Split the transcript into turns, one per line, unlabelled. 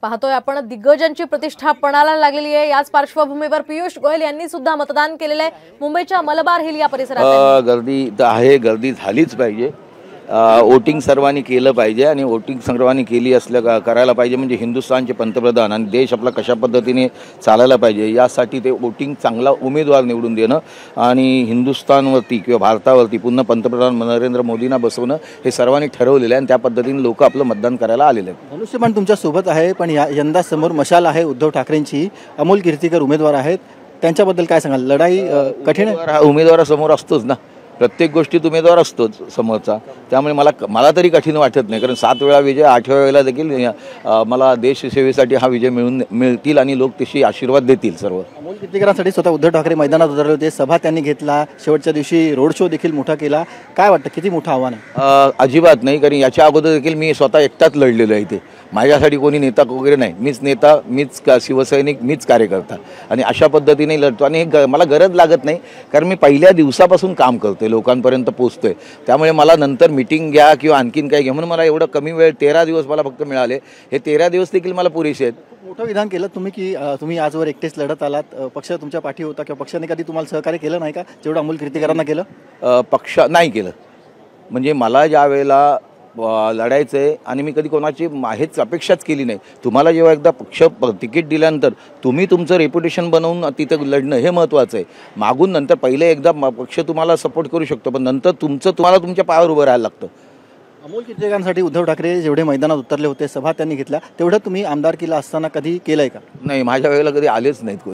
पाहतोय आपण दिग्गजांची प्रतिष्ठा पणाला लागलेली आहे। याच पार्श्वभूमीवर पियुष गोयल यांनी सुद्धा मतदान केलेले आहे। मुंबईच्या मलबार हिल या परिसरात
गर्दी आहे, गर्दी झालीच पाहिजे। वोटिंग सर्वांनी केलं पाहिजे आणि वोटिंग सर्वांनी केली करायला पाहिजे म्हणजे हिंदुस्थानचे पंतप्रधान आणि देश आपला कशा पद्धतीने चालायला पाहिजे यासाठी ते वोटिंग चांगला उमेदवार निवडून देणं आणि हिंदुस्थानवरती किंवा भारतावरती पुन्हा पंतप्रधान नरेंद्र मोदींना बसवणं हे सर्वांनी ठरवलेलं आहे आणि त्या पद्धतीने लोक आपलं मतदान करायला आलेले आहेत।
धनुष्यबाण तुमच्या सोबत आहे, पण यंदा समोर मशाल आहे उद्धव ठाकरेंची। अमोल कीर्तीकर उमेदवार आहेत, त्यांच्याबद्दल काय सांगाल? लढाई कठीण आहे?
उमेदवारासमोर असतोच ना, प्रत्येक गोष्टीत उमेदवार असतोच समोरचा, त्यामुळे मला तरी कठीण वाटत नाही, कारण 7 वेळा विजय 8व्या वेळेला देखील मला देशसेवेसाठी हा विजय मिळतील आणि लोक तशी आशीर्वाद देतील सर्व।
अमोल कीर्तीकरांसाठी स्वतः उद्धव ठाकरे मैदानात उतरले होते, सभा त्यांनी घेतला, शेवटच्या दिवशी रोड शो देखील मोठा केला। काय वाटतं किती मोठं आव्हान आहे?
अजिबात नाही, कारण याच्या अगोदर देखील मी स्वतः एकटाच लढलेलो आहे इथे, माझ्यासाठी कोणी नेता वगैरे नाही, मीच नेता, मीच शिवसैनिक, मीच कार्यकर्ता आणि अशा पद्धतीने लढतो आणि मला गरज लागत नाही, कारण मी पहिल्या दिवसापासून काम करतो, लोकांपर्यंत पोहोचतोय, त्यामुळे मला नंतर मीटिंग घ्या किंवा आणखीन काय घ्या म्हणून मला एवढं कमी वेळ 13 दिवस मला फक्त मिळाले, हे 13 दिवस देखील मला पुरेसे आहेत।
मोठं विधान केलं तुम्ही की तुम्ही आजवर एकटेच लढत आलात, पक्ष तुमच्या पाठी होता किंवा पक्षाने कधी तुम्हाला सहकार्य केलं नाही का जेवढं अमोल कीर्तीकरांना केलं?
पक्ष नाही केलं, म्हणजे मला ज्या वेळेला लढायचं आहे आणि मी कधी कोणाची हेच अपेक्षाच केली नाही। तुम्हाला जेव्हा एकदा पक्ष तिकीट दिल्यानंतर तुम्ही तुमचं रेप्युटेशन बनवून तिथं लढणं हे महत्त्वाचं आहे। मागून नंतर पहिले एकदा पक्ष तुम्हाला सपोर्ट करू शकतो, पण नंतर तुम्हाला तुमच्या पायावर उभं राहायला लागतं।
अमोल कीर्तीकरांसाठी उद्धव ठाकरे जेवढे मैदानात उतरले होते, सभा त्यांनी घेतल्या, तेवढं तुम्ही आमदारकीला असताना कधी केलंय का?
नाही, माझ्या वेळेला कधी आलेच नाहीत।